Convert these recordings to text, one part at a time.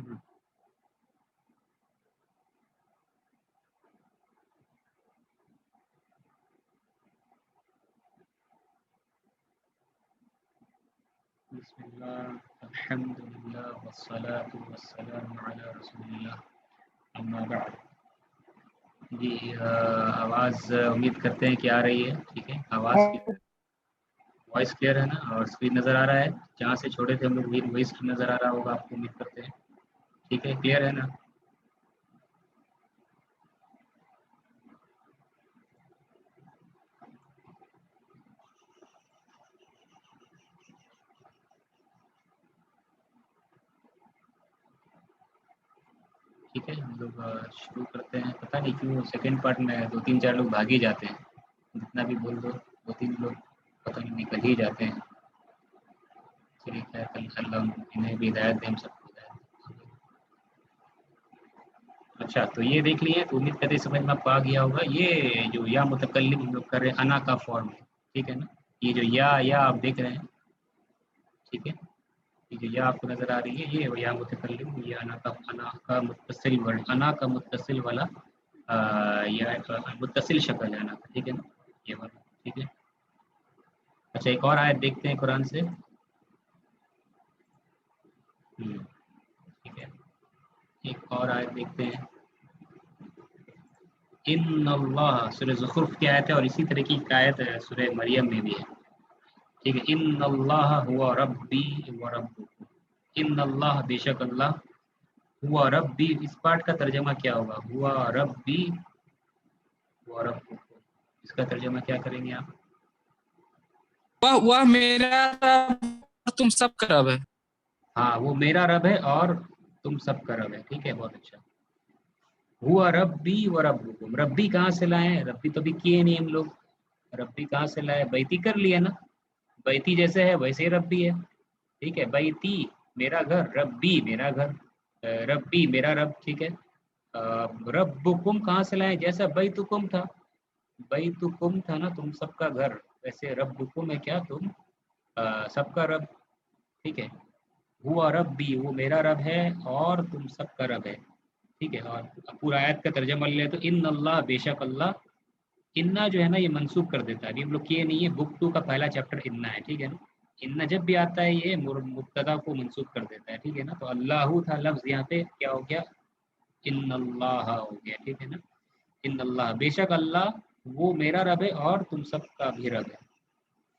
بسم اللہ الحمدللہ والصلاة والسلام علی رسول اللہ اما بعد. جی آواز امید کرتے ہیں کہ آ رہی ہے. ٹھیک ہے, آواز وائس کلیئر ہے نا, اور اسکرین نظر آ رہا ہے جہاں سے چھوڑے تھے ہم لوگ وہی اسکرین نظر آ رہا ہوگا آپ کو, امید کرتے ہیں. ٹھیک ہے, کلیئر ہے نا. ٹھیک ہے, ہم لوگ شروع کرتے ہیں. پتہ نہیں کیوں سیکنڈ پارٹ میں 2-3-4 لوگ بھاگ ہی جاتے ہیں. جتنا بھی بول دو 2-3 لوگ پتہ نہیں نکل ہی جاتے ہیں. ٹھیک ہے, اللہ انہیں بھی ہدایت دیں, ہم سب کو ہدایت دیں. اچھا, تو یہ دیکھ لیے تو امید کرتے سمجھ میں آپ کو آ گیا ہوگا. یہ جو یا متکلم ہم لوگ کر رہے ہیں انا کا فارم ہے. ٹھیک ہے نا, یہ جو یا آپ دیکھ رہے ہیں. ٹھیک ہے, یہ جو یا آپ کو نظر آ رہی ہے یہ یا متکلم, یہ انا کا متصل ورڈ, انا کا متصل والا یا متصل شکل ہے انا کا. ٹھیک ہے نا, یہ والا. ٹھیک ہے. اچھا, ایک اور آیت دیکھتے ہیں قرآن سے. ٹھیک ہے, ایک اور آیت دیکھتے ہیں. ان اللہ, سورہ زخرف کی آیت ہے, اور اسی طرح کی آیت سورہ مریم میں بھی ہے. ٹھیک ہے, ان اللہ ہوا ربی و ربکم. ان اللہ, بے شک اللہ, ہوا ربی, اس پارٹ کا ترجمہ کیا ہوگا؟ ہوا ربی و ربکم, اس کا ترجمہ کیا کریں گے آپ؟ وہ میرا رب تم سب کا رب ہے. ہاں, وہ میرا رب ہے اور تم سب کا رب ہے. ٹھیک ہے, بہت اچھا. ہوا ربی و ربکم, ربی کہاں سے لائے؟ ربی تو بھی کیے نہیں ہم لوگ. ربی کہاں سے لائے؟ بیتی کر لیا نا. بیتی جیسے ہے ویسے ہی ربی ہے. ٹھیک ہے, بیتی میرا گھر, ربی میرا گھر, ربی میرا رب. ٹھیک ہے, ربکم کہاں سے لائے؟ جیسا بیتکم تھا, بیتکم تھا نا تم سب کا گھر, ویسے ربکم ہے کیا, تم سب کا رب. ٹھیک ہے, ہوا ربی, وہ میرا رب ہے اور تم سب کا رب ہے. ٹھیک ہے, اور پورا آیت کا ترجمہ لے تو ان اللہ, بے شک اللہ. انا جو ہے نا یہ منسوخ کر دیتا ہے. ابھی ہم لوگ کیے نہیں ہے, بک 2 کا پہلا چیپٹر انا ہے. ٹھیک ہے نا, انا جب بھی آتا ہے یہ مبتدا کو منسوخ کر دیتا ہے. ٹھیک ہے نا, تو اللہ تھا لفظ, یہاں پہ کیا ہو گیا؟ ان اللہ ہو گیا. ٹھیک ہے نا, ان اللہ, بے شک اللہ, وہ میرا رب ہے اور تم سب کا بھی رب ہے.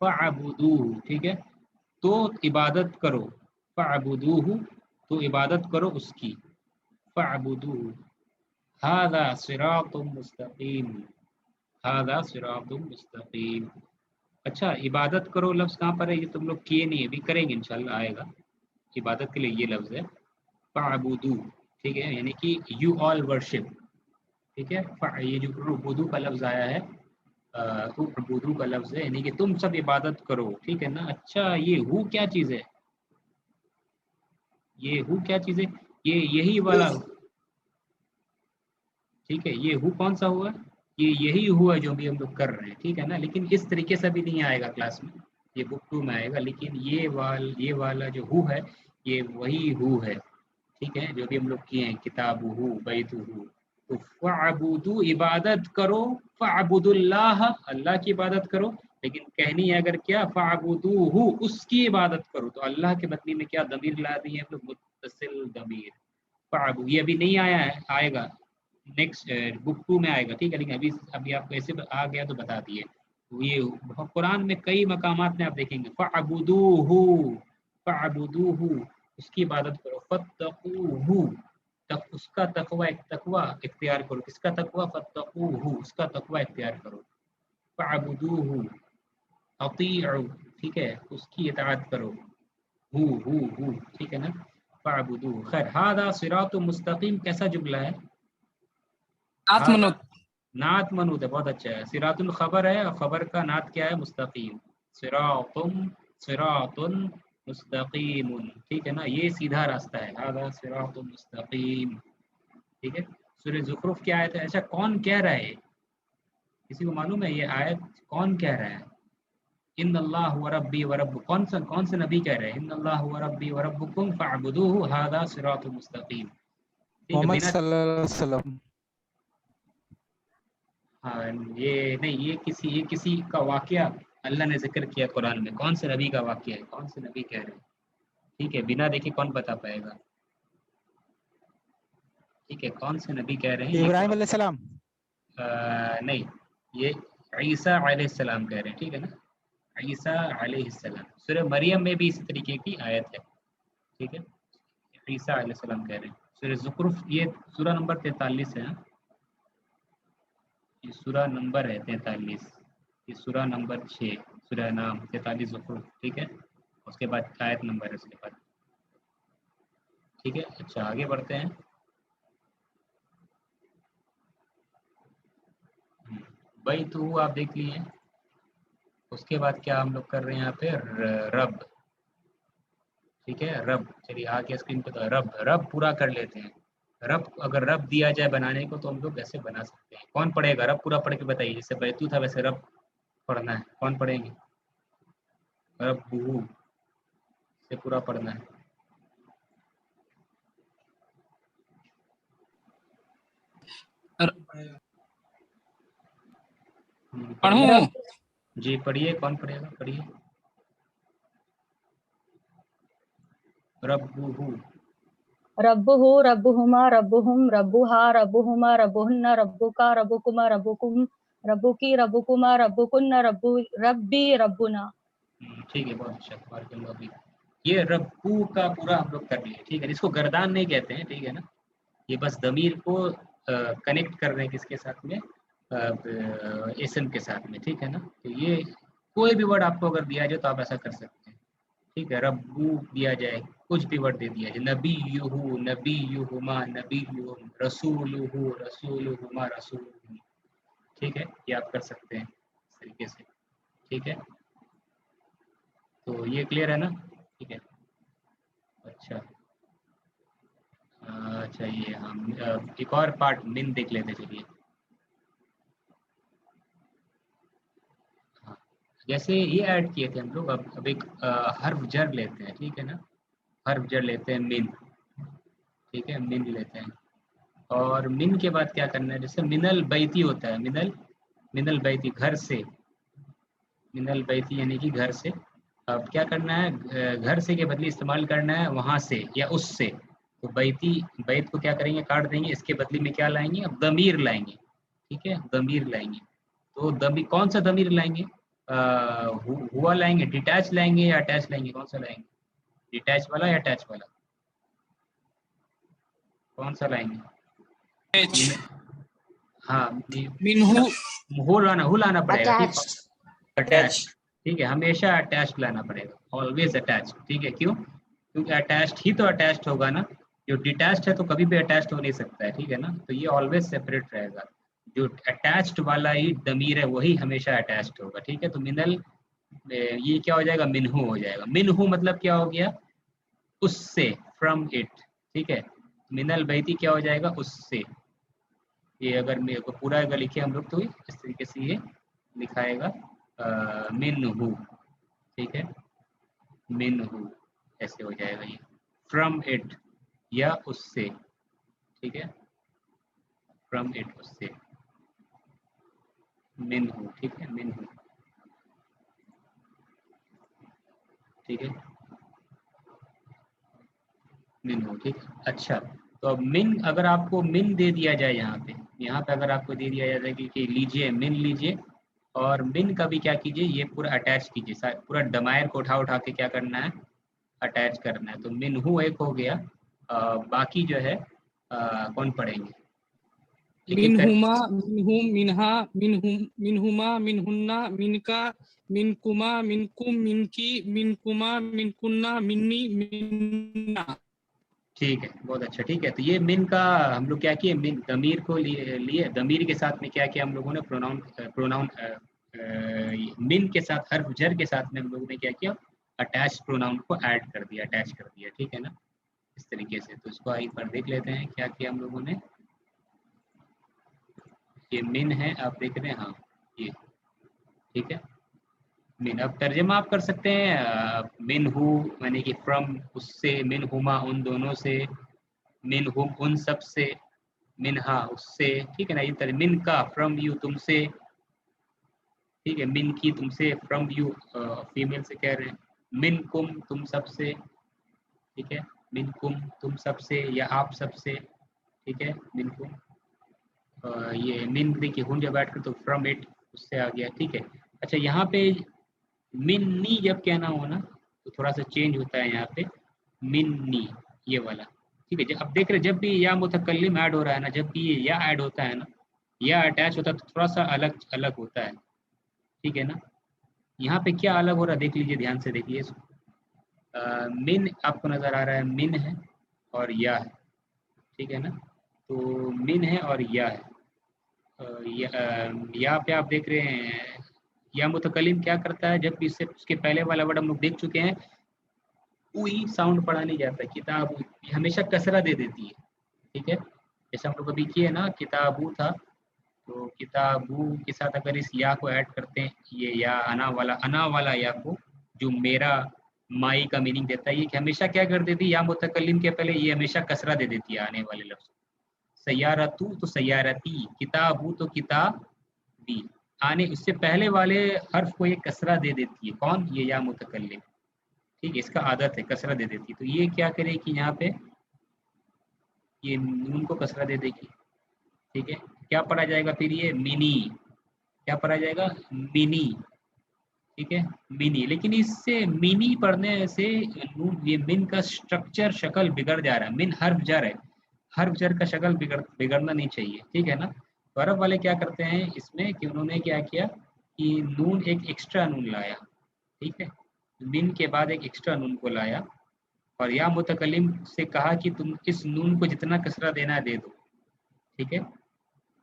فعبدوہ, ٹھیک ہے, تو عبادت کرو. فعبدوہ, تو عبادت کرو اس کی. فعبدوہ, ھذا صراط مستقیم, ھذا صراط مستقیم. اچھا, عبادت کرو لفظ کہاں پر ہے؟ یہ تم لوگ کیے نہیں, ابھی کریں گے انشاءاللہ, آئے گا. عبادت کے لیے یہ لفظ ہے فعبدو. ٹھیک ہے, یعنی کہ یو آل ورشپ. ٹھیک ہے, یہ جو عبودو کا لفظ آیا ہے, عبودو کا لفظ ہے, یعنی کہ تم سب عبادت کرو. ٹھیک ہے نا. اچھا, یہ ہو کیا چیز ہے؟ یہ ہو کیا چیز ہے؟ یہ یہی والا. ٹھیک ہے, یہ ہو کون سا ہوا؟ یہ یہی ہوا جو بھی ہم لوگ کر رہے ہیں. ٹھیک ہے نا, لیکن اس طریقے سے بھی نہیں آئے گا کلاس میں, یہ بک 2 میں آئے گا. لیکن یہ والا جو ہو ہے یہ وہی ہو ہے. ٹھیک ہے, جو بھی ہم لوگ کیے ہیں, کتاب ہو, بیت ہو. تو فعبدو, عبادت کرو. فعبد اللہ, اللہ کی عبادت کرو. لیکن کہنی ہے اگر کیا, فعبدوہ, اس کی عبادت کرو. تو اللہ کے متنی میں کیا ضمیر لا دی ہے ہم لوگ؟ متصل ضمیر. فعبدو, یہ ابھی نہیں آیا ہے, آئے گا نیکسٹ بک 2 میں آئے گا. ٹھیک ہے, لیکن ابھی آپ کو ایسے آ گیا تو بتا دیے. یہ قرآن میں کئی مقامات میں آپ دیکھیں گے, فعبدوہ, فعبدوہ, اس کی عبادت کرو. فتقوہ, اس کا تقوی اختیار کرو. کس کا تقوی؟ فتقوہ, اس کا تقوی اختیار کرو. فعبدوہ, اطیعوا, ٹھیک ہے, اس کی اطاعت کرو. ہو, ٹھیک ہے نا. فعبدوہ. خیر, ھذا صراط مستقیم کیسا جملہ ہے؟ آتمنو, نعت منوط ہے, بہت اچھا ہے. صراط الخبر ہے, اور خبر کا نعت کیا ہے؟ مستقیم. صراط مستقیم. ٹھیک ہے نا, یہ سیدھا راستہ ہے. ھذا صراط مستقیم. ٹھیک ہے, سورہ زخرف کی آیت ہے. ایسا کون کہہ رہا ہے؟ کسی کو معلوم ہے یہ آیت کون کہہ رہا ہے؟ इन अल्लाह व रब्बी व रब्बु, कौन से नबी कह रहे हैं? इन अल्लाह व रब्बी व रब्बुकुम फअबुदूहु हादा सिरातुल मुस्तकीम। ठीक है, मोहम्मद बिना, सल्लल्लाहु अलैहि वसल्लम। हाँ ये नहीं, ये किसी का वाकया अल्लाह ने जिक्र किया कुरान में। कौन से नबी का वाकया है, कौन से नबी कह रहे हैं? ठीक है, बिना देखे कौन बता पाएगा? ठीक है, कौन से नबी कह रहे हैं ये इब्राहिम अलैहिस्सलाम। नहीं, ये ईसा अलैहिस्सलाम कह रहे हैं। ठीक है ना, ईसा अलैहिस्सलाम। सूरह मरियम में भी इसी तरीके की आयत है। ठीक है, ईसा अलैहिस्सलाम कह रहे हैं। सूरह ज़ुखरुफ, ये सूरा नंबर 43 है। ये सूरा नंबर है 43, ये सूरा नंबर 6, सूरह नाम 43 ज़ुखरुफ। ठीक है, उसके बाद आयत नंबर है उसके बाद। ठीक है, अच्छा आगे बढ़ते हैं। भाई तो आप देख लिए। उसके बाद क्या हम लोग कर रहे हैं यहाँ पे? रब। ठीक है, रब। चलिए आगे स्क्रीन पे तो रब, रब पूरा कर लेते हैं। रब, अगर रब दिया जाए बनाने को तो हम लोग ऐसे बना सकते हैं। कौन पढ़ेगा? रब पूरा पढ़ के बताइए। जैसे बैतू था वैसे रब पढ़ना है। कौन पढ़ेंगे? रब बूहू से पूरा पढ़ना है। पढ़िए। पढ़ूं? जी पढ़िए, कौन पढ़ेगा? पढ़िए। रब बूहू। रब्बुहु रब्बुहुमा रब्बुहुम रब्बुहा रब्बुहुमा रब्बुहुन्ना रब्बुका रब्बुकुमा रब्बुकुम रब्बुकी रब्बुकुमा रब्बुकुन्ना रब्बी रब्बुना। ठीक है, बहुत अच्छा, बारकल्लाहु फीक। ये रब्बू का पूरा हम लोग कर लिए। ठीक है, इसको गर्दान नहीं कहते हैं। ठीक है ना, ये बस दमीर को कनेक्ट कर रहे हैं किसके साथ में? इसम के साथ में। ठीक है ना, तो ये कोई भी वर्ड आपको अगर दिया जाए तो आप ऐसा कर सकते हैं। ठीक है, रब्बू दिया जाए, कुछ भी वर्ड दे दिया जाए, नबी यूहू नबी यूहुमा नबी यूहुम, रसूलुहू रसूलुहुमा रसूलुहुम। ठीक है, ये आप कर सकते हैं इस तरीके से। ठीक है, तो ये क्लियर है ना? ठीक है, अच्छा। अच्छा, ये हम एक और पार्ट मिन देख लेते। चलिए, हाँ, जैसे ये ऐड किए थे हम लोग, अब एक हर्फ जर लेते हैं। ठीक है ना, हर्फ जर लेते हैं मिन। ठीक है, मिन लेते हैं, और मिन के बाद क्या करना है? जैसे मिनल बैती होता है, मिनल मिनल बैती घर से, मिनल बैती यानी कि घर से। अब क्या करना है? घर से के बदले इस्तेमाल करना है वहाँ से या उससे। तो बैती, बैत को क्या करेंगे? काट देंगे, इसके बदले में क्या लाएंगे? अब दमीर लाएंगे। ठीक है, दमीर लाएंगे। तो दमीर, कौन सा दमीर लाएंगे? हुआ लाएंगे, डिटैच लाएंगे या अटैच लाएंगे? कौन सा लाएंगे? डिटैच वाला या अटैच वाला? कौन सा लाएंगे? एच हाँ, मिनहू हु लाना पड़ेगा। ठीक, अटैच। अटैच। ठीक है, हमेशा अटैच लाना पड़ेगा, ऑलवेज अटैच। ठीक है, क्यों? क्योंकि अटैच्ड ही तो अटैच्ड होगा ना। जो डिटैच्ड है तो कभी भी अटैच्ड हो नहीं सकता है। ठीक है ना, तो ये ऑलवेज सेपरेट रहेगा। जो अटैच्ड वाला ही दमीर है वही हमेशा अटैच्ड होगा। ठीक है, तो मिनल, ये क्या हो जाएगा? मिनहू हो जाएगा। मिनहू मतलब क्या हो गया? उससे, फ्रॉम इट। ठीक है, मिनल बैती क्या हो जाएगा? उससे। ये अगर मेरे को पूरा अगर लिखे हम लोग तो इस तरीके से ये लिखाएगा, मिनहू। ठीक है, मिनहू ऐसे हो जाएगा ये, फ्रॉम इट या उससे। ठीक है, फ्रॉम इट, उससे, मिनहू। ठीक है, मिनहू। ठीक है, मिनहू। ठीक है, अच्छा। तो अब मिन, अगर आपको मिन दे दिया जाए यहाँ पे अगर आपको दे दिया जाए कि लीजिए मिन लीजिए, और मिन का भी क्या कीजिए? ये पूरा अटैच कीजिए, पूरा डमायर को उठा उठा के क्या करना है? अटैच करना है। तो मिनहू एक हो गया। बाकी जो है कौन पढ़ेंगे? एक एक कर। मिनहुमा मिनहुम मिनहा मिनहुम मिनहुमा मिनहुन्ना मिनका मिनकुमा मिनकुम मिनकी मिनकुमा मिनकुन्ना मिन्नी मिन्ना। ठीक है, बहुत अच्छा। ठीक है, तो ये मिन का हम लोग क्या किए? मिन दमीर को लिए दमीर के साथ में क्या किया हम लोगों ने? प्रोनाउन, प्रोनाउन मिन के साथ, हर्फ जर के साथ में हम लोगों ने क्या किया? अटैच प्रोनाउन को ऐड कर दिया, अटैच कर दिया। ठीक है ना, इस तरीके से। तो इसको एक बार देख लेते हैं क्या किया हम लोगों ने। ये मिन है, आप देख रहे हैं, हाँ ये। ठीक है, मिन। अब तर्जमा आप कर सकते हैं मिन हु यानी कि फ्रॉम उससे, मिन हुमा उन दोनों से, मिन हुम उन सब से, मिन हा उससे, ठीक है ना। ये तरह मिन का फ्रॉम यू तुमसे, ठीक है, मिन की तुमसे, फ्रॉम यू फीमेल से कह रहे हैं, मिन कुम तुम सब से, ठीक है, मिन कुम तुम सब से या आप सब से, ठीक है, मिन कुम। ये मिन देखिए हुन जब ऐड कर तो फ्रॉम इट उससे आ गया, ठीक है। अच्छा यहाँ पे मिन्नी जब कहना हो ना तो थोड़ा सा चेंज होता है यहाँ पे, मिन्नी ये वाला, ठीक है। अब देख रहे जब भी या मुतकल्लिम ऐड हो रहा है ना, जब भी ये या ऐड होता है ना, या अटैच होता है तो थोड़ा सा अलग अलग होता है, ठीक है ना। यहाँ पे क्या अलग हो रहा है देख लीजिए, ध्यान से देखिए इसको। मिन आपको नज़र आ रहा है, मिन है और या है, ठीक है ना। तो मिन है और या है। या पे आप देख रहे हैं या मुतकल्लिम क्या करता है, जब इससे उसके पहले वाला वर्ड हम लोग देख चुके हैं, उई साउंड पढ़ा नहीं जाता, किताब हमेशा कसरा दे देती है, ठीक है। जैसे हम लोग अभी किए ना, किताबू था तो किताबू के साथ अगर इस या को ऐड करते हैं, ये या अना वाला या को, जो मेरा माई का मीनिंग देता है, ये कि हमेशा क्या कर देती है, या मुतकल्लिम के पहले ये हमेशा कसरा दे देती है आने वाले लफ्ज। सैयारतू तो सैयारती, किताबू तो किताबी, आने उससे पहले वाले हर्फ को ये कसरा दे देती है, कौन, ये या मुतकल्लिम, ठीक है। इसका आदत है कसरा दे देती है, तो ये क्या करे कि यहाँ पे ये नून को कसरा दे देगी, ठीक है। क्या पढ़ा जाएगा फिर, ये मिनी, क्या पढ़ा जाएगा, मिनी, ठीक है, मिनी। लेकिन इससे मिनी पढ़ने से नून, ये मिन का स्ट्रक्चर शक्ल बिगड़ जा रहा है। मिन हर्फ जर है, हर्फ जर का शक्ल बिगड़ना नहीं चाहिए, ठीक है ना। तो अरब वाले क्या करते हैं इसमें कि उन्होंने क्या किया कि नून एक एक्स्ट्रा नून लाया, ठीक है, मिन के बाद एक एक्स्ट्रा नून को लाया और या मुतकल्लिम से कहा कि तुम इस नून को जितना कसरा देना है दे दो, ठीक है।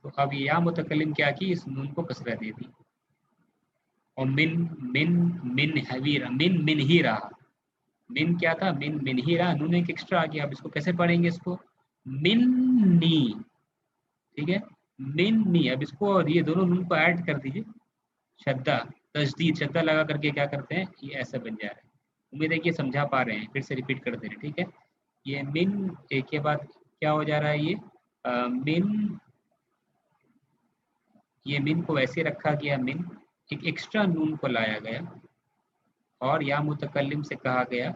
तो अब या मुतकल्लिम क्या की, इस नून को कसरा दे दी और मिन मिन मिन हैवी मिन मिन ही रहा। मिन क्या था, मिन मिन ही रहा, नून एक एक्स्ट्रा आ गया। अब इसको कैसे पढ़ेंगे, इसको मिन्नी, ठीक है, मिन्नी। अब इसको और ये दोनों नून को ऐड कर दीजिए, शद्दा तजदीद शद्दा लगा करके क्या करते हैं, ये ऐसा बन जा रहा है। उम्मीद है कि ये समझा पा रहे हैं, फिर से रिपीट कर दे रहे, ठीक है। ये मिन एक के बाद क्या हो जा रहा है, ये मिन, ये मिन को वैसे रखा गया, मिन एक एक्स्ट्रा नून को लाया गया और या मुतकल्लिम से कहा गया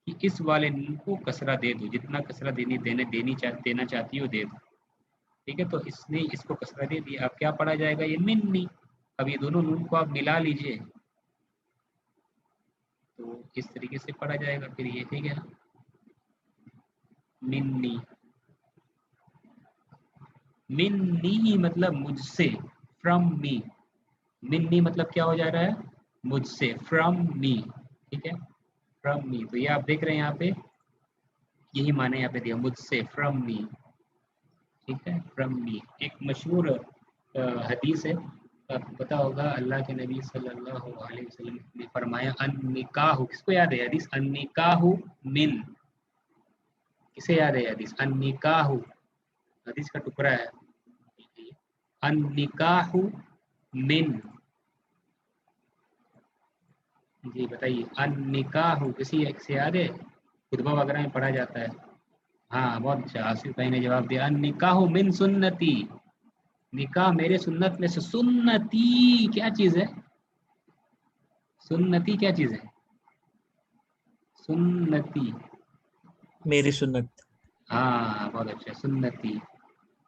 कि इस वाले नून को कसरा दे दो, जितना कसरा देना चाहती हो दे दो, ठीक है। तो इसने इसको कसरा दे दिया। अब क्या पढ़ा जाएगा, ये मिन्नी। अब ये दोनों नून को आप मिला लीजिए तो इस तरीके से पढ़ा जाएगा फिर ये, ठीक है ना, मिन्नी। मिन्नी मतलब मुझसे, फ्रॉम मी। मिन्नी मतलब क्या हो जा रहा है, मुझसे, फ्रॉम मी, ठीक है, फ्रॉम मी। तो ये आप देख रहे हैं यहाँ पे यही माने यहाँ पे दिया, मुझसे, फ्रॉम मी, ठीक है, फ्रॉम मी। एक मशहूर हदीस है, आपको पता होगा, अल्लाह के नबी सल्लल्लाहु अलैहि वसल्लम ने फरमाया, अन निकाहु, किसको याद है हदीस, अन निकाहु मिन, किसे याद है हदीस, अन निकाहु, हदीस का टुकड़ा है, अन निकाहु मिन, जी बताइए, अन निकाहु किसी से याद है, खुतबा वगैरह में पढ़ा जाता है। हाँ बहुत अच्छा, आसिफ भाई ने जवाब दिया, अन निकाहु मिन सुन्नती, निकाह मेरे सुन्नत में से। सुन्नती क्या चीज है, सुन्नती क्या चीज है, सुन्नती, मेरी सुन्नत। हाँ बहुत अच्छा, सुन्नती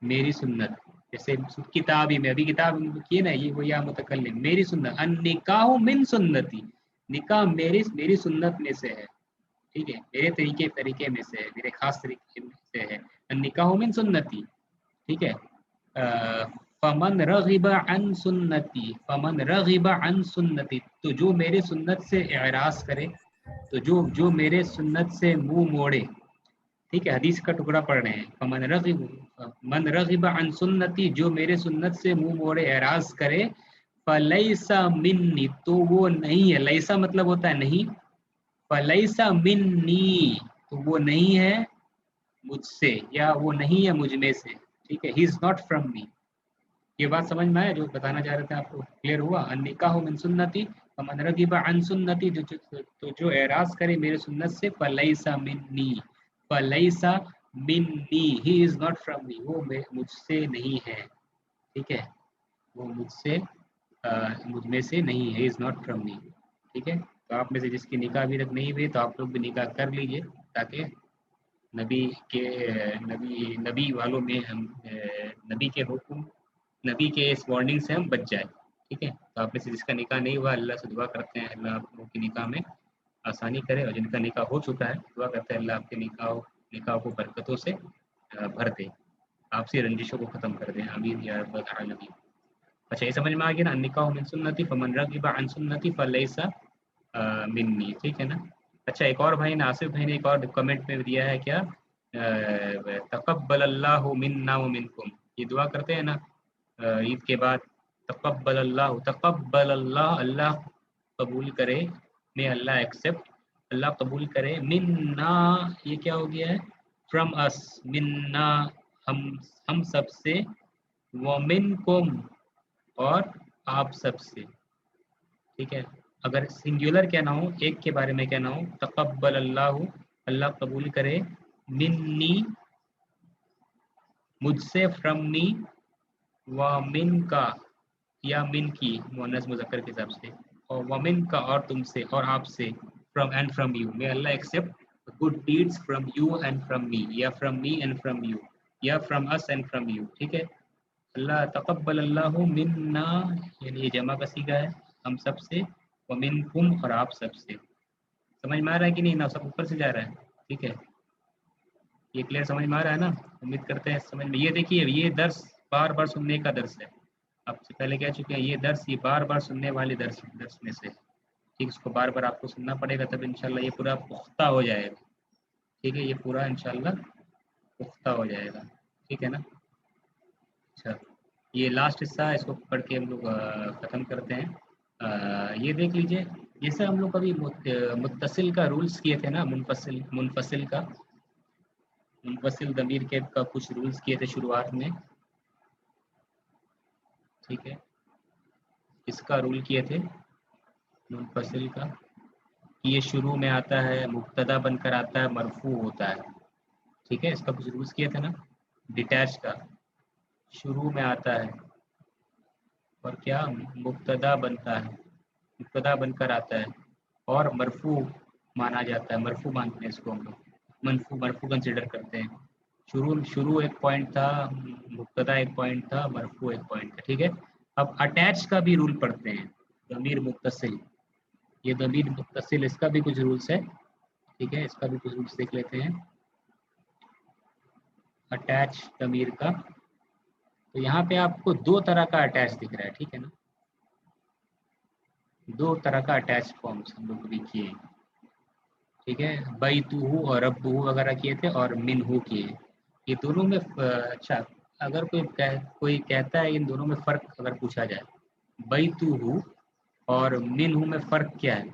मेरी सुन्नत। जैसे किताबी में अभी किताब की ना, ये वो या मुतकल्लिम, मेरी सुन्नत, अन निकाह मिन सुन्नती, निकाह मेरी सुन्नत में से है, ठीक है, मेरे तरीके में से है, मेरे खास तरीके में से है, अन निकाह मिन सुन्नती, ठीक है। फमन रगिबा अन सुन्नती, फमन रगिबा अन सुन्नती, तो जो मेरे सुन्नत से एराज करे, तो जो मेरे सुन्नत से मुंह मोड़े, ठीक है, हदीस का टुकड़ा पढ़ रहे हैं, मन रगिबा अन सुन्नती, जो मेरे सुन्नत से मुंह मोड़े एराज करे, फलैसा मिन्नी, तो वो नहीं है, लैसा मतलब होता है नहीं, फलैसा मिन्नी, तो वो नहीं है मुझसे, या वो नहीं है मुझ में से, ठीक है, ही इज नॉट फ्रॉम मी। ये बात समझ में आया जो बताना चाह रहे थे आपको, क्लियर हुआ, अन निकाहु मिन सुन्नती, फमन रगिबा अन सुन्नती, तो जो एराज करे मेरे सुन्नत से, फलैसा मिन्नी, फलैसा मिन्नी, he is not from me, वो मुझसे नहीं है, ठीक है, वो मुझसे मुझ में से नहीं है, इज नॉट फ्रॉम मी, ठीक है। तो आप में से जिसकी निकाह अभी तक नहीं हुई तो आप लोग भी निकाह कर लीजिए, ताकि नबी के नबी वालों में हम नबी के हुक्म, नबी के इस वार्निंग से हम बच जाए, ठीक है। तो आप में से जिसका निकाह नहीं हुआ, अल्लाह से दुआ करते हैं अल्लाह आप लोगों की निकाह में आसानी करे, और जिनका निकाह हो चुका है दुआ करते हैं अल्लाह आपके निकाह को बरकतों से भर दे, आपसी रंजिशों को ख़त्म कर दे, आमीन या रब्बल आलमीन। अच्छा, ये समझ में आ गया ना, निकाह मिन सुन्नती फमन रगिबा अन सुन्नती फलैसा मिन्नी, ठीक है ना। अच्छा, एक और भाई ने, आसिफ भाई ने एक और कमेंट में दिया है क्या, तक़ब्बल अल्लाहु मिन्ना व मिनकुम, ये दुआ करते हैं ना ईद के बाद, तक़ब्बल अल्लाह, तक़ब्बल अल्लाह, अल्लाह कबूल करे, मे अल्लाह एक्सेप्ट, अल्लाह कबूल करे, मिन्ना, ये क्या हो गया है, फ्रॉम अस, मिन्ना हम सब से, व मिनकुम, और आप सब से, ठीक है। अगर सिंगुलर कहना हो, एक के बारे में कहना हो, तक़ब्बल अल्लाह, अल्लाह कबूल करे, मिन्नी, मुझसे, फ्रॉम मी, व मिन का, या मिन की मुअन्नस मुज़क्कर के हिसाब से, और व मिन का, और तुमसे, और आपसे, from and from you, may अल्लाह accept good deeds from you and from me, या from me and from you, या from us and from you, ठीक है। अल्लाह तक़ब्बल अल्लाहु मिन्ना, यानी ये जमा का सीगा है, हम सब से, व मिनकुम, और आप सब से। समझ में आ रहा है कि नहीं ना, सब ऊपर से जा रहा है, ठीक है, ये क्लियर समझ में आ रहा है ना, उम्मीद करते हैं समझ में। ये देखिए, ये दर्स बार बार सुनने का दर्स है, आपसे पहले कह चुके हैं, ये दर्स, ये बार बार सुनने वाले दर्स में से, ठीक, इसको बार बार आपको सुनना पड़ेगा, तब इंशाल्लाह ये पूरा पुख्ता हो जाएगा, ठीक है, ये पूरा इंशाल्लाह पुख्ता हो जाएगा, ठीक है ना। अच्छा, ये लास्ट हिस्सा है, इसको पढ़ के हम लोग ख़त्म करते हैं। ये देख लीजिए, जैसे हम लोग कभी मुत्तसिल का रूल्स किए थे ना, मुनफसिल का, मुनफसिल ज़मीर के का कुछ रूल्स किए थे शुरुआत में, ठीक है, इसका रूल किए थे मुनफसिल का, कि ये शुरू में आता है, मुब्तदा बनकर आता है, मरफू होता है, ठीक है, इसका कुछ रूल्स किए थे ना। डिटैच का शुरू में आता है और क्या, मुब्तदा बनता है, मुब्तदा बनकर आता है, और मरफू माना जाता है, मरफू मानते हैं इसको हम लोग, मरफू कंसिडर करते हैं। शुरू एक पॉइंट था, मुब्तदा एक पॉइंट था, मरफू एक पॉइंट था, ठीक है। अब अटैच का भी रूल पढ़ते हैं, ज़मीर मुत्तसिल, ये ज़मीर मुत्तसिल, इसका भी कुछ रूल्स है, ठीक है, इसका भी कुछ रूल्स देख लेते हैं। अटैच ज़मीर का, तो यहाँ पे आपको दो तरह का अटैच दिख रहा है, ठीक है ना, दो तरह का अटैच फॉर्म्स हम लोग भी किए, ठीक है, बैतुहु और रब्बुहु वगैरह किए थे, और मिनहु किए, ये दोनों में अच्छा, अगर कोई कहता है इन दोनों में फ़र्क अगर पूछा जाए, बैतुहु और मिनहु में फ़र्क क्या है,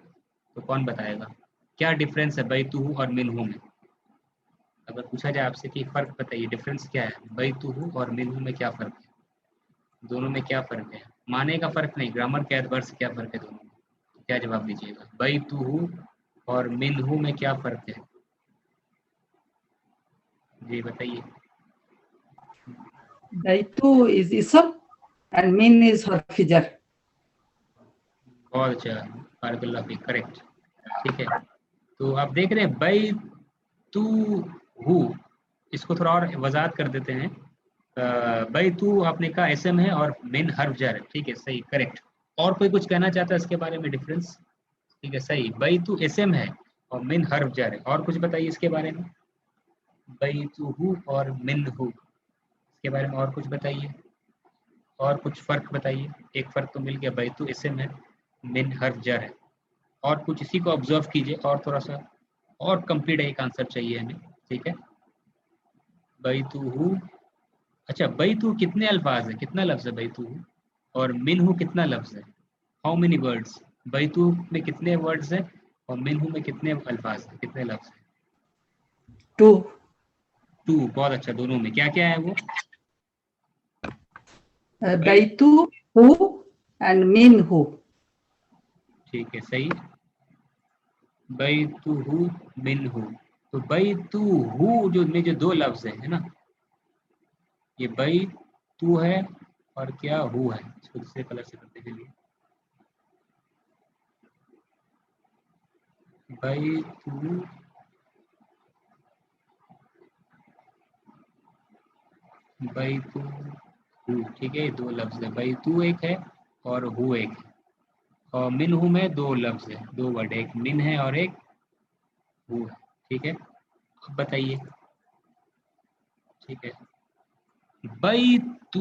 तो कौन बताएगा, क्या डिफरेंस है बैतुहु और मिनहु में, अगर पूछा जाए आपसे कि फ़र्क बताइए, डिफरेंस क्या है, बैतुहु और मिनहु में क्या फ़र्क है, दोनों में क्या फ़र्क है, माने का फ़र्क नहीं, ग्रामर के एतबार से क्या फ़र्क है दोनों में, क्या जवाब दीजिएगा, बैतुहु और मिनहु में क्या फ़र्क है, जी बताइए। Baitu is ism and min is harf jar. बहुत अच्छा, बारकल्लाह फीक, करेक्ट, ठीक है। तो आप देख रहे हैं बैतुहु, इसको थोड़ा और वजाहत कर देते हैं, बैतु आपने कहा इसम है और मिन हर्फ जर है, ठीक है, सही, करेक्ट। और कोई कुछ कहना चाहता है इसके बारे में डिफरेंस, ठीक है, सही, बैतु इसम है और मिन हर्फ जर है, और कुछ बताइए इसके बारे में, बैतुहु और मिनहु, इसके बारे में और कुछ बताइए, और कुछ फ़र्क बताइए, एक फ़र्क तो मिल गया, बैतु इसम है, मिन हर्फ जर है, और कुछ इसी को ऑब्जर्व कीजिए, और थोड़ा सा और कंप्लीट एक आंसर चाहिए हमें, ठीक है। बैतुहु, अच्छा, बैतु कितने अल्फाज है, कितना लफ्ज़ है बैतु, और मिनहु कितना लफ्ज़ है, हाउ मेनी वर्ड्स, बैतु में कितने वर्ड्स हैं और मिनहु में कितने अल्फाज हैं, कितने लफ्ज़ हैं, 2. बहुत अच्छा, दोनों में क्या क्या है वो, Baitu hu and min hu. ٹھیک ہے صحیح. بیتہ منہ، تو بیتہ جو میں جو دو لفظ ہیں نا، یہ بیتہ ہے اور کیا ہو ہے. اس کو دوسرے کلر سے کرتے چلیے. بیتہ بیتہ ہو، ٹھیک ہے. دو لفظ ہے، بیتہ ایک ہے اور ہو ایک ہے. اور منہ میں دو لفظ ہے، دو ورڈ، ایک من ہے اور ایک ہو ہے. ٹھیک ہے اب بتائیے. ٹھیک ہے بیتہ،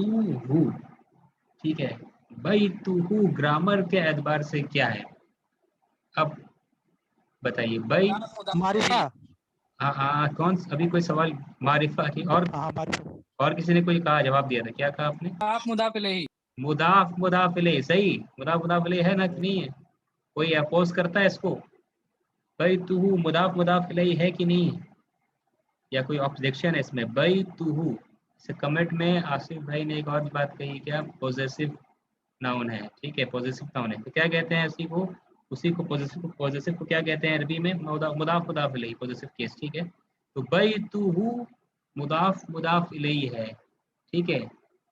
ٹھیک ہے. بیتہ گرامر کے اعتبار سے کیا ہے؟ اب بتائیے. معرفہ. ہاں ہاں کون ابھی کوئی سوال؟ معرفہ کی ہاں معرفہ. اور کسی نے کوئی کہا، جواب دیا تھا. کیا کہا آپ نے؟ آپ مضاف الیہ. مضاف الیہ. صحیح. مضاف الیہ ہے نا کہ نہیں ہے؟ کوئی اپوز کرتا ہے اس کو؟ بیتہ مضاف الیہ ہے کہ نہیں؟ یا کوئی آبجیکشن ہے اس میں؟ بیتہ سے کمنٹ میں آصف بھائی نے ایک اور بات کہی، کیا پوزیسو ناؤن ہے. ٹھیک ہے پوزیسو ناؤن ہے تو کیا کہتے ہیں اسی کو پوزیسو کو کیا کہتے ہیں عربی میں؟ مضاف الیہ، پوزیسو کیس. ٹھیک ہے تو بیتہ مضاف الیہ ہے. ٹھیک ہے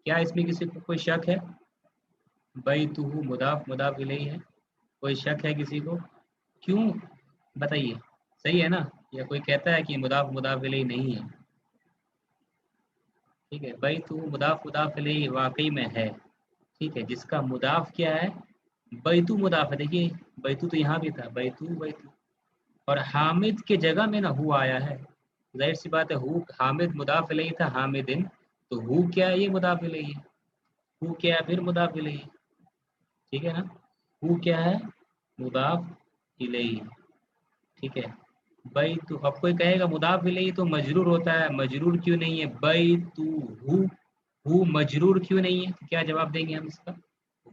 کیا اس میں کسی کو کوئی شک ہے؟ بیتہ مضاف الیہ ہے، کوئی شک ہے کسی کو؟ کیوں بتائیے. صحیح ہے نا؟ یا کوئی کہتا ہے کہ مضاف الیہ نہیں ہے؟ ٹھیک ہے بیتہ مضاف الیہ واقعی میں ہے. ٹھیک ہے جس کا مضاف کیا ہے؟ بیتہ مضاف ہے. دیکھیے بیتہ تو یہاں بھی تھا، بیتہ اور حامد کے جگہ میں نا ہو آیا ہے. ظاہر سی بات ہے ہو حامد مضاف الیہ تھا، حامدن، تو ہو کیا ہے؟ یہ مضاف الیہ ہے. ہو کیا ہے؟ پھر مضاف الیہ. ٹھیک ہے نا؟ ہو کیا ہے؟ مضاف الیہ. ٹھیک ہے بیتہ. اب کوئی کہے گا مضاف الیہ تو مجرور ہوتا ہے، مجرور کیوں نہیں ہے؟ بیتہ ہو مجرور کیوں نہیں ہے؟ کیا جواب دیں گے ہم اس کا؟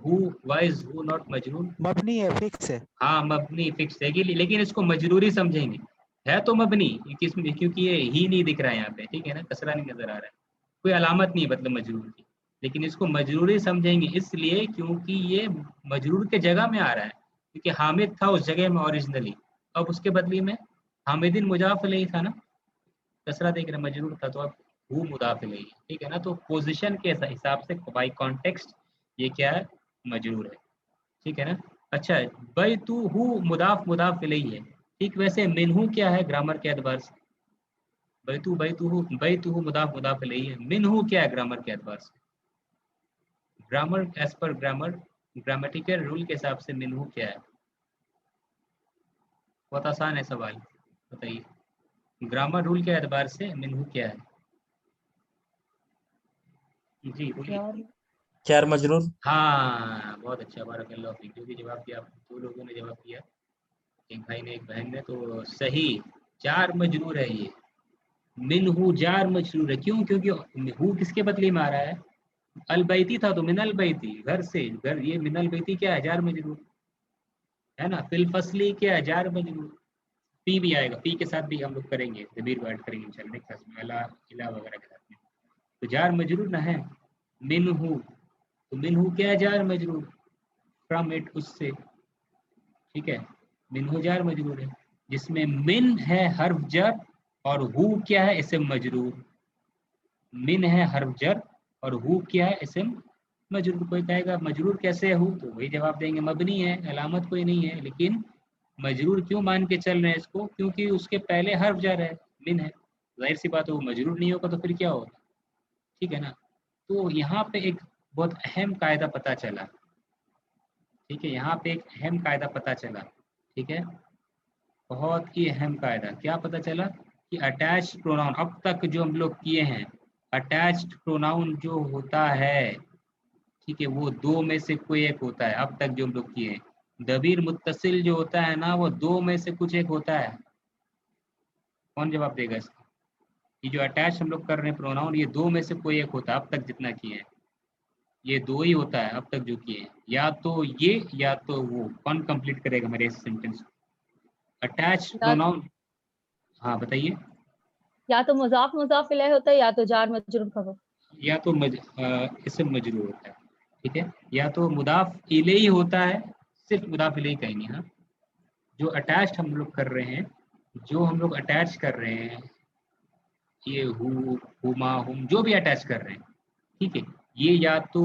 ہو وائز ہو ناٹ مجرور. مبنی ہے، فکس ہے. ہاں مبنی فکس ہے، لیکن اس کو مجروری سمجھیں گے. ہے تو مبنی کیونکہ یہ ہی نہیں دکھ رہا ہے یہاں پہ. ٹھیک ہے نا؟ کسرہ نہیں نظر آ رہا ہے، کوئی علامت نہیں مطلب مجرور کی، لیکن اس کو مجروری سمجھیں گے اس لیے کیونکہ یہ مجرور کے جگہ میں آ رہا ہے. کیونکہ حامد تھا اس جگہ میں اوریجنلی، اب اس کے بدلے میں حامدین مضاف الیہ تھا نا، کسرہ دیکھ رہے مجرور تھا، تو اب وہ مضاف الیہ. ٹھیک ہے نا؟ تو پوزیشن کے حساب سے بائی کانٹیکسٹ یہ کیا ہے؟ مجرور ہے. ٹھیک ہے نا؟ اچھا بیتہ مضاف الیہ ہے. ٹھیک ویسے منہ کیا ہے گرامر کے اعتبار سے؟ بیتہ مضاف الیہ ہے. منہ کیا ہے گرامر کے اعتبار سے؟ گرامر ایز پر گرامیٹیکل رول کے حساب سے منہ کیا ہے؟ بہت آسان ہے سوال، بتائیے. گرامر رول کے اعتبار سے منہ کیا ہے؟ جی بولیے. چار مجرور. ہاں بہت اچھا، بارک اللہ فیک. جو بھی جواب دیا آپ دو لوگوں نے جواب دیا، ایک بھائی نے ایک بہن نے، تو صحیح. جار مجرور ہے یہ. منہ جار مجرور ہے. کیوں؟ کیونکہ ہو کس کے بدلے میں آ رہا ہے؟ البیتی تھا تو من البیتی، گھر سے گھر. یہ من البیتی کیا ہے؟ جار مجرور ہے نا. فی الفصلی کیا ہے؟ جار مجرور. پی بھی آئے گا، پی کے ساتھ بھی ہم لوگ کریں گے، ضمیر کو ایڈ کریں گے انشاءاللہ کلاس میں، الا وغیرہ کے ساتھ میں. تو جار مجرور نہ ہے منہ، تو منہ کیا ہے؟ جار مجرور. فرام اٹ، اس سے. ٹھیک ہے منہ جار مجرور ہے، جس میں من ہے حرف جر اور ہو کیا ہے؟ اسم مجرور. من ہے حرف جر اور ہو کیا ہے؟ اسم مجرور. کوئی کہے گا مجرور کیسے ہو؟ تو وہی جواب دیں گے مبنی ہے، علامت کوئی نہیں ہے، لیکن مجرور کیوں مان کے چل رہے ہیں اس کو؟ کیونکہ اس کے پہلے حرف جر ہے، من ہے. ظاہر سی بات ہے وہ مجرور نہیں ہوگا تو پھر کیا ہوگا؟ ٹھیک ہے نا؟ تو یہاں پہ ایک بہت اہم قاعدہ پتہ چلا. ٹھیک ہے یہاں پہ ایک اہم قاعدہ پتہ چلا. ٹھیک ہے بہت ہی اہم قاعدہ. کیا پتہ چلا؟ کہ اٹیچ پروناؤن اب تک جو ہم لوگ کیے ہیں، اٹیچڈ پروناؤن جو ہوتا ہے، ٹھیک ہے وہ دو میں سے کوئی ایک ہوتا ہے. اب تک جو ہم لوگ کیے ہیں، ضمیر متصل جو ہوتا ہے نا، وہ دو میں سے کچھ ایک ہوتا ہے. کون جواب دے گا اس کا؟ یہ جو اٹیچ ہم لوگ کر رہے ہیں پروناؤن، یہ دو میں سے کوئی ایک ہوتا ہے. اب تک جتنا کیے ہیں یہ دو ہی ہوتا ہے. اب تک جو کیے ہیں یا تو یہ یا تو وہ. کون کمپلیٹ کرے گا میرے اس سینٹینس کو؟ Attach pronoun. ہاں بتائیے. یا تو مضاف الیہ ہوتا ہے یا تو جار مجرور خبر. یا تو اسم مجرور ہوتا ہے. ٹھیک ہے یا تو مضاف الیہ ہوتا ہے सिर्फ मुदाफ इलैहि कहेंगे। हाँ, जो अटैच्ड हम लोग कर रहे हैं, जो हम लोग अटैच कर रहे हैं, ये हुमा हुम जो भी अटैच कर रहे हैं, ठीक है, ये या तो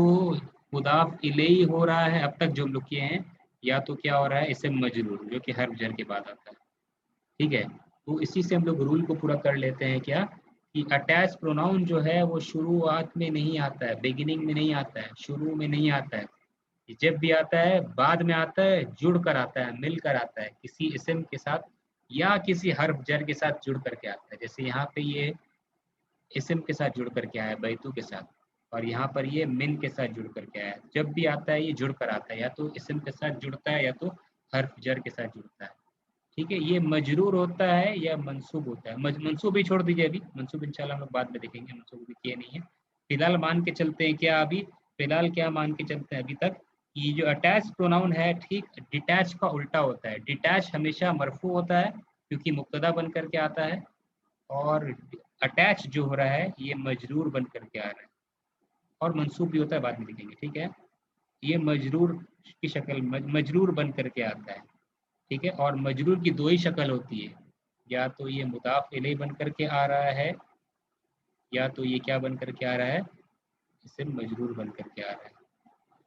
मुदाफ इलैहि हो रहा है अब तक जो हम लोग किए हैं, या तो क्या हो रहा है इसे मजरूर जो कि हर्फ जर के बाद आता है। ठीक है, तो इसी से हम लोग रूल को पूरा कर लेते हैं क्या, कि अटैच प्रोनाउन जो है वो शुरुआत में नहीं आता है, बिगिनिंग में नहीं आता है, शुरू में नहीं आता है। जब भी आता है बाद में आता है, जुड़ कर आता है, मिल कर आता है, किसी इसम के साथ या किसी हर्फ जर के साथ जुड़ करके आता है। जैसे यहाँ पे ये इसम के साथ जुड़ करके आया बैतू के साथ, और यहाँ पर ये मिन के साथ जुड़ करके आया। जब भी आता है ये जुड़ कर आता है, या तो इसम के साथ जुड़ता है या तो हर्फ जर के साथ जुड़ता है। ठीक है, ये मजरूर होता है या मंसूब होता है। मंसूब ही छोड़ दीजिए, अभी मंसूब इंशाल्लाह हम लोग बाद में देखेंगे, मंसूब भी किए नहीं है। फिलहाल मान के चलते हैं क्या, अभी फिलहाल क्या मान के चलते हैं अभी तक, ये जो अटैच प्रोनाउन है, ठीक डिटैच का उल्टा होता है। डिटैच हमेशा मरफू होता है क्योंकि मुक्तदा बन करके आता है, और अटैच जो हो रहा है ये मजरूर बन करके आ रहा है, और मंसूब भी होता है, बाद में देखेंगे। ठीक है, ये मजरूर की शक्ल मजरूर बन करके आता है। ठीक है, और मजरूर की दो ही शक्ल होती है, या तो ये मुदाफ इलैहि बन करके आ रहा है, या तो ये क्या बन करके आ रहा है, इसे मजरूर बन करके आ रहा है।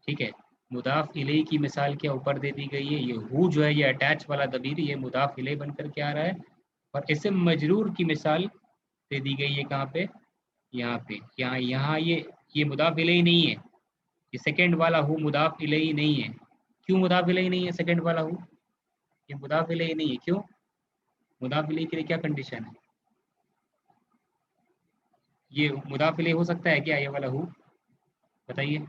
ठीक है, मुदाफ इलैहि की मिसाल क्या ऊपर दे दी गई है, ये हु जो है ये अटैच वाला दमीर ये मुदाफ इलैहि बन करके आ रहा है, और इसे मजरूर की मिसाल दे दी गई है कहाँ पे, यहाँ पे, यहाँ ये मुदाफ इलैहि नहीं है, ये सेकंड वाला हु मुदाफ इलैहि नहीं है। क्यों मुदाफ इलैहि नहीं है सेकंड वाला हु, ये मुदाफ इलैहि नहीं है, क्यों? मुदाफ इलैहि के लिए क्या कंडीशन है? ये मुदाफ इलैहि हो सकता है क्या, ये वाला हु, बताइए।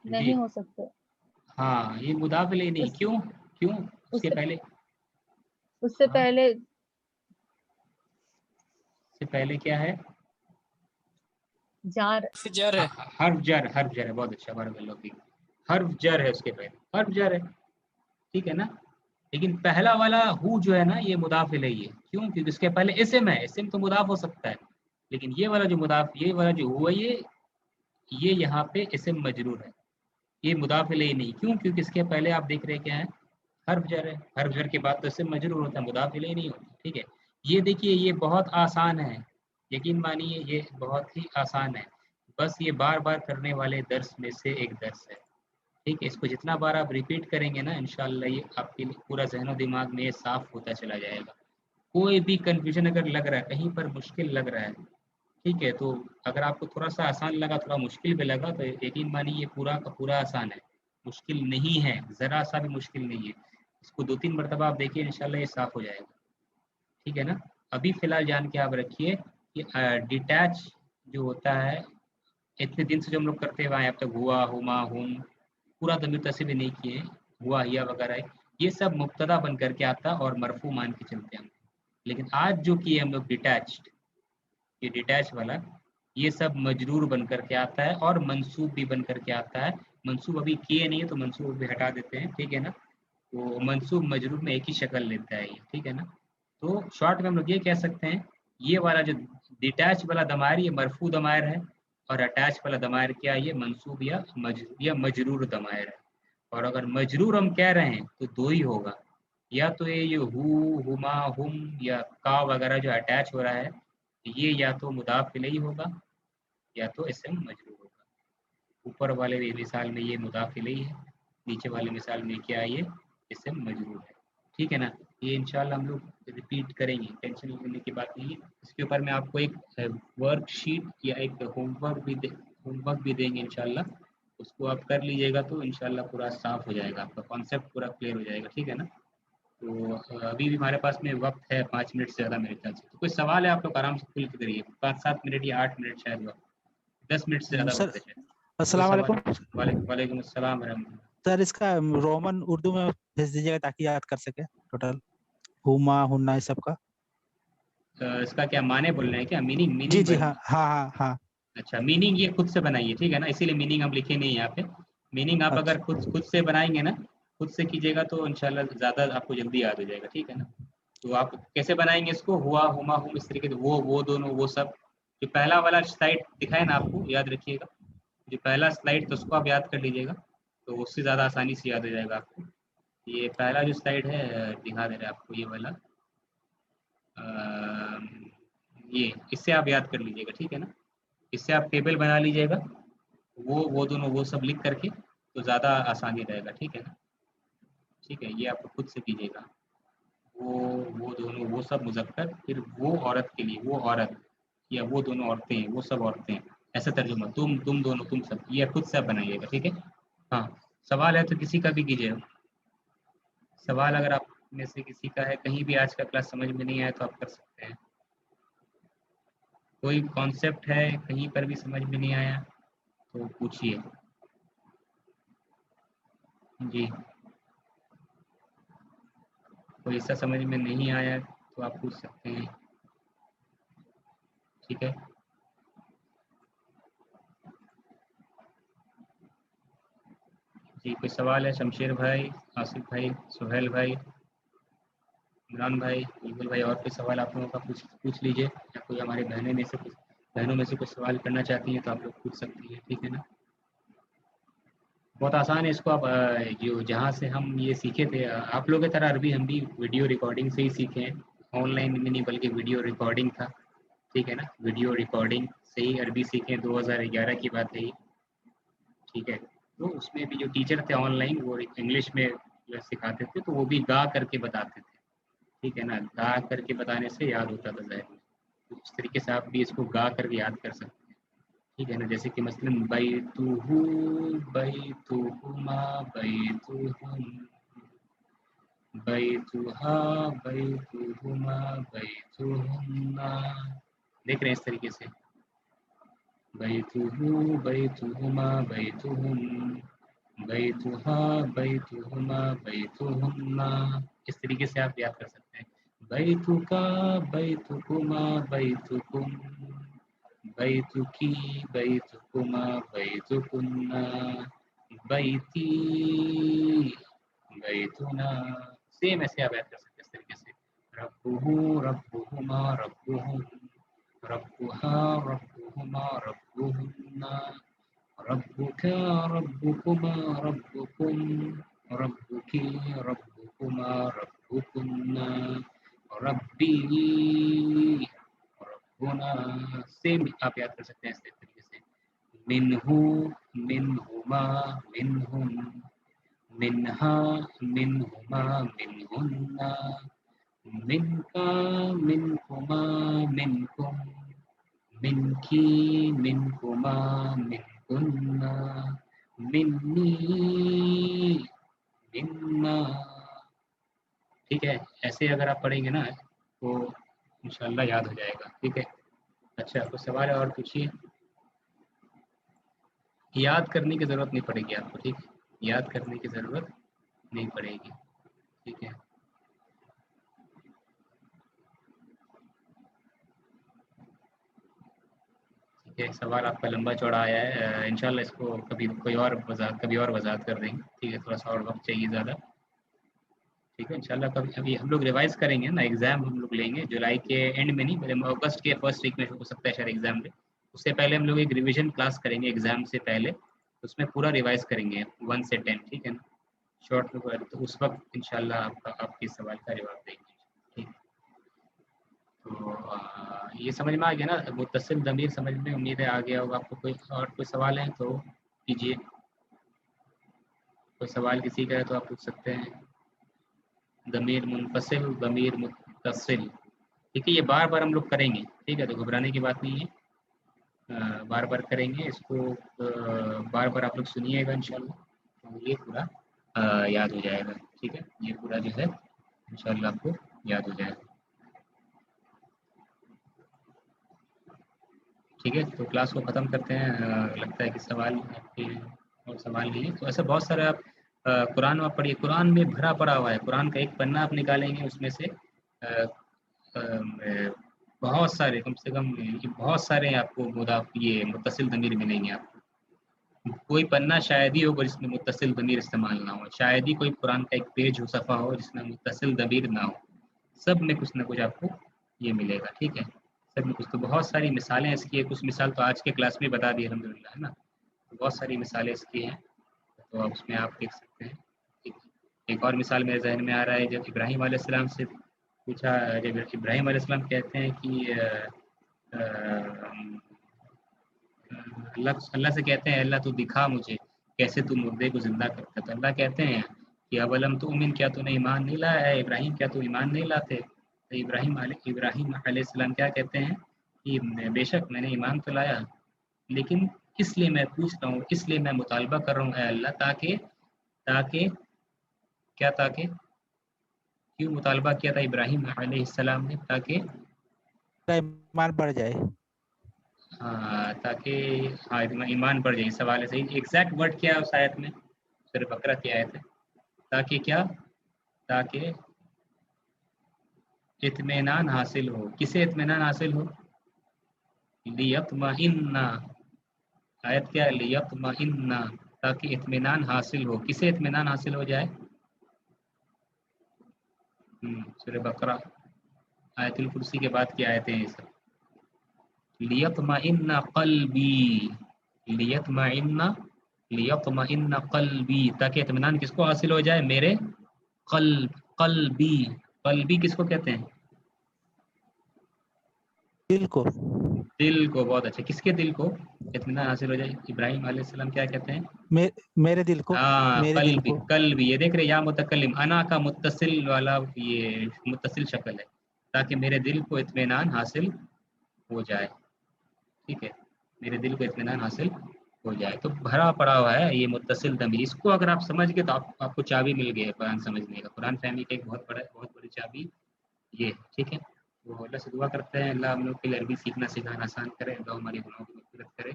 नहीं हो सकते। हाँ, ये मुदाफ इलैहि नहीं, क्यों? क्यों? उससे हाँ, पहले क्या है, जार जर है। हर्फ जर है। बहुत अच्छा, बारकाल्लाह फीक। हर्फ जर है, उसके पहले हर्फ जर है, ठीक है ना। लेकिन पहला वाला हु जो है ना ये मुदाफ इलैहि है, क्यों? क्योंकि इसके पहले इस्म है, इस्म तो मुदाफ हो सकता है, लेकिन ये वाला जो मुदाफ, ये वाला जो हुआ ये यहाँ पे इस्म मजरूर है, ये मुदाफ इलैहि नहीं। क्यों? क्योंकि इसके पहले आप देख रहे हैं क्या है, हर्फ जर है, हर्फ जर के बाद तो इस्म मजरूर होता है, मुदाफ इलैहि नहीं होता। ठीक है, ये देखिए ये बहुत आसान है, यकीन मानिए ये बहुत ही आसान है, बस ये बार बार करने वाले दर्स में से एक दर्स है। ठीक है, इसको जितना बार आप रिपीट करेंगे ना, इंशाल्लाह ये आपके पूरा ज़हन दिमाग में ये साफ होता चला जाएगा। कोई भी कंफ्यूजन अगर लग रहा है, कहीं पर मुश्किल लग रहा है, ठीक है, तो अगर आपको थोड़ा सा आसान लगा, थोड़ा मुश्किल भी लगा, तो यकीन मानिए ये पूरा का पूरा आसान है, मुश्किल नहीं है, ज़रा सा भी मुश्किल नहीं है। इसको 2-3 मरतबा आप देखिए, इंशाल्लाह ये साफ हो जाएगा। ठीक है ना। अभी फ़िलहाल जान के आप रखिए कि डिटैच जो होता है, इतने दिन से जो हम लोग करते हुए आए अब तक, हुआ, हुमा, हुम, पूरा दमीर तस्वीर नहीं किए, हुआ, हिया वगैरह, ये सब मुब्तदा बन करके आता और मरफू मान के चलते हैं हम। लेकिन आज जो किए हम लोग डिटैच्ड, ये डिटैच वाला, ये सब मजरूर बन करके आता है और मंसूब भी बन करके आता है। मंसूब अभी किए नहीं है तो मंसूब भी हटा देते हैं, ठीक है ना। तो मंसूब मजरूर में एक ही शक्ल लेता है ये, ठीक है ना। तो शॉर्ट में हम लोग ये कह सकते हैं, ये वाला जो डिटैच वाला दमायर ये मरफू दमायर है, और अटैच वाला दमायर क्या है, ये मंसूब या मजरूर दमायर है। और अगर मजरूर हम कह रहे हैं तो दो ही होगा, या तो ये हु, हुमा, हुम या का वगैरह जो अटैच हो रहा है, ये या तो मुदाफ इलैहि होगा या तो इस्म मजरूर होगा। ऊपर वाले मिसाल में ये मुदाफ इलैहि है, नीचे वाले मिसाल में क्या है, ये इस्म मजरूर है। ठीक है ना। ये इंशाल्लाह हम लोग रिपीट करेंगे, टेंशन लेने की बात नहीं है। इसके ऊपर मैं आपको एक वर्कशीट या एक होमवर्क भी देंगे इंशाल्लाह, उसको आप कर लीजिएगा तो इंशाल्लाह पूरा साफ हो जाएगा, आपका कॉन्सेप्ट पूरा क्लियर हो जाएगा। ठीक है ना। तो अभी भी हमारे पास में वक्त है 5 मिनट से ज़्यादा मेरे ख्याल से, तो कोई सवाल है आप लोग आराम से खुल के करिए, 5-7 मिनट या 8 मिनट शायद वक्त, 10 मिनट से ज़्यादा सर वक्त है शायद। अस्सलाम वालेकुम। वालेकुम अस्सलाम रहमतुल्लाह। सर इसका रोमन उर्दू में भेज दीजिएगा ताकि याद कर सके टोटल हुमा हुन्ना इस सब का। इसका क्या माने बोल रहे हैं, क्या मीनिंग? जी जी हाँ हाँ हाँ हाँ। अच्छा, मीनिंग ये खुद से बनाइए, ठीक है ना, इसीलिए मीनिंग हम लिखे नहीं है यहाँ पे। मीनिंग आप अगर खुद से बनाएंगे ना, खुद से कीजिएगा तो इंशाल्लाह ज़्यादा आपको जल्दी याद हो जाएगा। ठीक है ना। तो आप कैसे बनाएंगे इसको, हुआ, हुमा, हुम, इस तरीके से, वो दोनों, वो सब, जो पहला वाला साइड दिखाए ना आपको, याद रखिएगा। جو پہلا سلائڈ تو اس کو آپ یاد کر لیجیے گا تو اس سے زیادہ آسانی سے یاد ہو جائے گا آپ کو. یہ پہلا جو سلائڈ ہے دکھا دے رہے آپ کو یہ والا, یہ اس سے آپ یاد کر لیجیے گا, ٹھیک ہے نا. اس سے آپ ٹیبل بنا لیجیے گا, وہ دونوں وہ سب لکھ کر کے تو زیادہ آسانی رہے گا, ٹھیک ہے نا. ٹھیک ہے, یہ آپ کو خود سے کیجیے گا. وہ دونوں وہ سب مذکر, پھر وہ عورت کے لیے وہ عورت, یا وہ دونوں عورتیں وہ سب عورتیں, ایسا ترجمہ تم دونوں تم سب, یہ خود سے بنائیے گا, ٹھیک ہے. ہاں سوال ہے تو کسی کا بھی کیجیے گا. سوال اگر آپ میں سے کسی کا ہے, کہیں بھی آج کا کلاس سمجھ میں نہیں آیا تو آپ کر سکتے ہیں. کوئی کانسیپٹ ہے کہیں پر بھی سمجھ میں نہیں آیا تو پوچھیے. جی کوئی ایسا سمجھ میں نہیں آیا تو آپ پوچھ سکتے ہیں, ٹھیک ہے. جی کوئی سوال ہے؟ شمشیر بھائی, آصف بھائی, سہیل بھائی, عمران بھائی, ایگل بھائی, اور کوئی سوال آپ لوگوں کا پوچھ لیجیے, یا کوئی ہماری بہنوں میں سے کوئی سوال کرنا چاہتی ہیں تو آپ لوگ پوچھ سکتی ہیں, ٹھیک ہے نا. بہت آسان ہے, اس کو آپ جو جہاں سے ہم یہ سیکھے تھے آپ لوگوں کی طرح عربی ہم بھی ویڈیو ریکارڈنگ سے ہی سیکھے ہیں, آن لائن میں نہیں بلکہ ویڈیو ریکارڈنگ تھا, ٹھیک ہے نا. ویڈیو ریکارڈنگ سے ہی عربی سیکھیں, 2011 کی بات ہے یہ, ٹھیک ہے. تو اس میں بھی جو ٹیچر تھے آن لائن وہ انگلش میں سکھاتے تھے, تو وہ بھی گا کر کے بتاتے تھے, ٹھیک ہے نا. گا کر کے بتانے سے یاد ہوتا تھا ظاہر. اس طریقے سے آپ بھی اس کو گا کر کے یاد کر سکتے ہیں, ٹھیک ہے نا. جیسے کہ مثلاً بیتہو بیتہما بیتہم بیتہا بیتہما بیتہما, دیکھ رہے ہیں اس طریقے سے. بیتہو بیتہما بیتہم بیتہا بیتہما بیتہما, اس طریقے سے آپ یاد کر سکتے ہیں. بیتکا بیتکما بیتکم بیتکی بیتکما بیتکنا بیتی بیتنا, سیم ایسے آپ یاد کر سکتے ہیں اس طریقے سے. ربہ ربہما ربہم ربہا ربہما ربہن ربک ربکما ربکم ربکی ربکما ربکن ربی ربنا, سیم آپ یاد کر سکتے ہیں اس طریقے سے. منہو منہما منہم منہا منہما منہن منکا منکما منکم منکی منکما منکن منی منا, ٹھیک ہے. ایسے اگر آپ پڑھیں گے نا تو انشاءاللہ یاد ہو جائے گا, ٹھیک ہے. اچھا کوئی سوال ہے اور پوچھیے. یاد کرنے کی ضرورت نہیں پڑے گی آپ کو, ٹھیک ہے. یاد کرنے کی ضرورت نہیں پڑے گی, ٹھیک ہے. ٹھیک ہے, سوال آپ کا لمبا چوڑا آیا ہے, انشاءاللہ اس کو کبھی اور وضاحت کر دیں گے, ٹھیک ہے. تھوڑا سا اور وقت چاہیے زیادہ, ٹھیک ہے. انشاءاللہ ابھی ہم لوگ ریوائز کریں گے نا, ایگزام ہم لوگ لیں گے جولائی کے اینڈ میں نہیں, اگست کے فرسٹ ویک میں ہو سکتا ہے شاید ایگزام لیں. اس سے پہلے ہم لوگ ایک ریویژن کلاس کریں گے ایگزام سے پہلے, اس میں پورا ریوائز کریں گے 1 سے 10, ٹھیک ہے نا. شارٹ پیپر, تو اس وقت انشاءاللہ آپ کے سوال کا جواب دیں گے, ٹھیک. تو یہ سمجھ میں آ گیا نا متصل ضمیر, سمجھ میں امید ہے آ گیا ہوگا آپ کو. کوئی سوال ہے تو کیجیے. کوئی سوال کسی کا ہے تو آپ پوچھ سکتے ہیں. ضمیر منفصل ضمیر متصل, ٹھیک ہے. یہ بار بار ہم لوگ کریں گے, ٹھیک ہے. تو گھبرانے کی بات نہیں ہے, بار بار کریں گے اس کو, بار بار آپ لوگ سنیے گا انشاءاللہ, تو یہ پورا یاد ہو جائے گا, ٹھیک ہے. یہ پورا جو ہے انشاءاللہ آپ کو یاد ہو جائے گا, ٹھیک ہے. تو کلاس کو ختم کرتے ہیں. لگتا ہے کہ سوال آپ کے اور سوال نہیں ہے, تو ایسا بہت سارے آپ قرآن آپ پڑھیے. قرآن میں بھرا پڑا ہوا ہے, قرآن کا ایک پنہ آپ نکالیں گے اس میں سے بہت سارے, کم سے کم بہت سارے آپ کو یہ متصل ضمیر ملیں گے آپ کو. کوئی پنہ شاید ہی ہوگا جس میں متصل ضمیر استعمال نہ ہو, شاید ہی کوئی قرآن کا ایک پیج ہو, صفحہ ہو جس میں متصل ضمیر نہ ہو. سب میں کچھ نہ کچھ آپ کو یہ ملے گا, ٹھیک ہے. سب میں کچھ, تو بہت ساری مثالیں اس کی, کچھ مثال تو آج کے کلاس میں بتا دی الحمدللہ, ہے نا. بہت ساری مثالیں اس کی ہیں، تو اب اس میں آپ دیکھ سکتے ہیں. ایک اور مثال میرے ذہن میں آ رہا ہے، جب ابراہیم علیہ السلام سے پوچھا، جب ابراہیم علیہ السلام کہتے ہیں کہ اللہ سے کہتے ہیں اللہ تو دکھا مجھے کیسے تو مردے کو زندہ کرتا ہے، تو اللہ کہتے ہیں کہ اولم تؤمن، کیا تو نے ایمان نہیں لایا ہے ابراہیم، کیا تو ایمان نہیں لاتے؟ تو ابراہیم علیہ السلام کیا کہتے ہیں کہ بے شک میں نے ایمان تو لایا، لیکن اس لیے میں پوچھ رہا ہوں، اس لیے میں مطالبہ کر رہا ہوں اے اللہ، تاکہ کیوں مطالبہ کیا تھا ابراہیم علیہ السلام نے؟ تاکہ ایمان بڑھ جائے. تاکہ ایمان بڑھ جائے. سوال ہے صحیح. ایگزیکٹ ورڈ کیا ہے اس آیت میں؟ سورہ بقرہ کی آیت ہے. تاکہ کیا؟ تاکہ اطمینان حاصل ہو. کسے اطمینان حاصل ہو؟ لیطمئن. آیت کیا ہے؟ لیطمئن، تاکہ اطمینان حاصل ہو. کسے اطمینان حاصل ہو جائے؟ سورہ بقرہ آیت الکرسی کے بعد کی آیتیں ہیں سب. لیطمئن قلبی، لیطمئن قلبی، تاکہ اطمینان کس کو حاصل ہو جائے؟ میرے قلبی. قلبی کس کو کہتے ہیں؟ دل کو. دل کو. بہت اچھا. کس کے دل کو اطمینان حاصل ہو جائے؟ ابراہیم علیہ السلام کیا کہتے ہیں؟ میرے دل کو. میرے دل کو. قلبی. یہ دیکھ رہے یا متکلم، انا کا متصل والا یہ متصل شکل ہے، تاکہ میرے دل کو اطمینان حاصل ہو جائے. ٹھیک ہے، میرے دل کو اطمینان حاصل ہو جائے. تو بھرا پڑا ہوا ہے یہ متصل ضمیر. اس کو اگر آپ سمجھ گئے تو آپ کو چابی مل گئی ہے قرآن سمجھنے کا. قرآن فہمی کا ایک بہت بڑی چابی یہ ہے. ٹھیک ہے، تو اللہ سے دعا کرتے ہیں اللہ ہم لوگ کے لیے عربی سیکھنا سکھانا آسان کرے، اللہ ہماری گناہوں کی مغفرت کرے.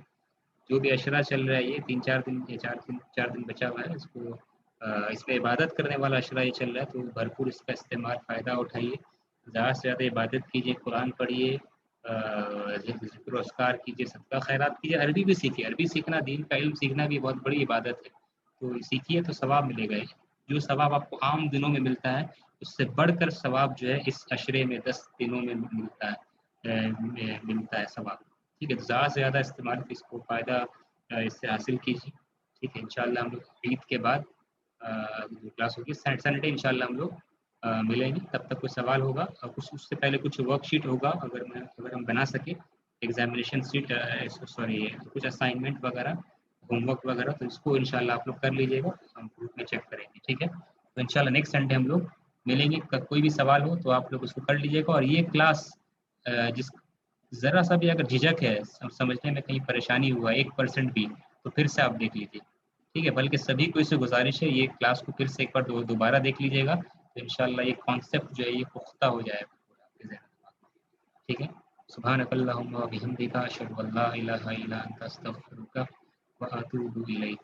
جو بھی اشرا چل رہا ہے یہ 4 دن بچا ہوا ہے، اس میں عبادت کرنے والا اشرا یہ چل رہا ہے، تو بھرپور اس کا استعمال فائدہ اٹھائیے. زیادہ سے زیادہ عبادت کیجیے، قرآن پڑھیے، ذکر و اذکار کیجیے، صدقہ خیرات کیجیے. عربی بھی سیکھیے. عربی سیکھنا، دین کا علم سیکھنا بھی بہت بڑی عبادت ہے، تو سیکھیے تو ثواب ملے گا. جو ثواب آپ کو عام دنوں میں ملتا ہے اس سے بڑھ کر ثواب جو ہے اس عشرے میں 10 دنوں میں ملتا ہے ثواب. ٹھیک ہے، تو زیادہ سے زیادہ استعمال کی اس کو فائدہ اس سے حاصل کیجیے. ٹھیک ہے، انشاءاللہ ہم لوگ عید کے بعد کلاس ہوگی سنڈے انشاءاللہ ہم لوگ ملیں گے. تب تک کوئی سوال ہوگا اور کچھ اس سے پہلے کچھ ورک شیٹ ہوگا اگر ہم بنا سکیں، ایگزامینیشن شیٹ، کچھ اسائنمنٹ وغیرہ، ہوم ورک وغیرہ، تو اس کو انشاءاللہ آپ لوگ کر لیجیے گا، ہم گروپ میں چیک کریں گے. ٹھیک ہے، تو انشاءاللہ نیکسٹ سنڈے ہم لوگ ملیں گے. کوئی بھی سوال ہو تو آپ لوگ اس کو کر لیجیے گا. اور یہ کلاس جس ذرا سا بھی اگر جھجک ہے، سمجھنے میں کہیں پریشانی ہوا 1% بھی، تو پھر سے آپ دیکھ لیجیے. ٹھیک ہے، بلکہ سبھی کو اس سے گزارش ہے یہ کلاس کو پھر سے ایک بار دوبارہ دیکھ لیجیے گا، تو انشاءاللہ یہ کانسیپٹ جو ہے یہ پختہ ہو جائے گا. ٹھیک ہے، سبحانک اللہم و بحمدک، اشہد ان لا الہ الا انت، استغفرک و اتوب الیک.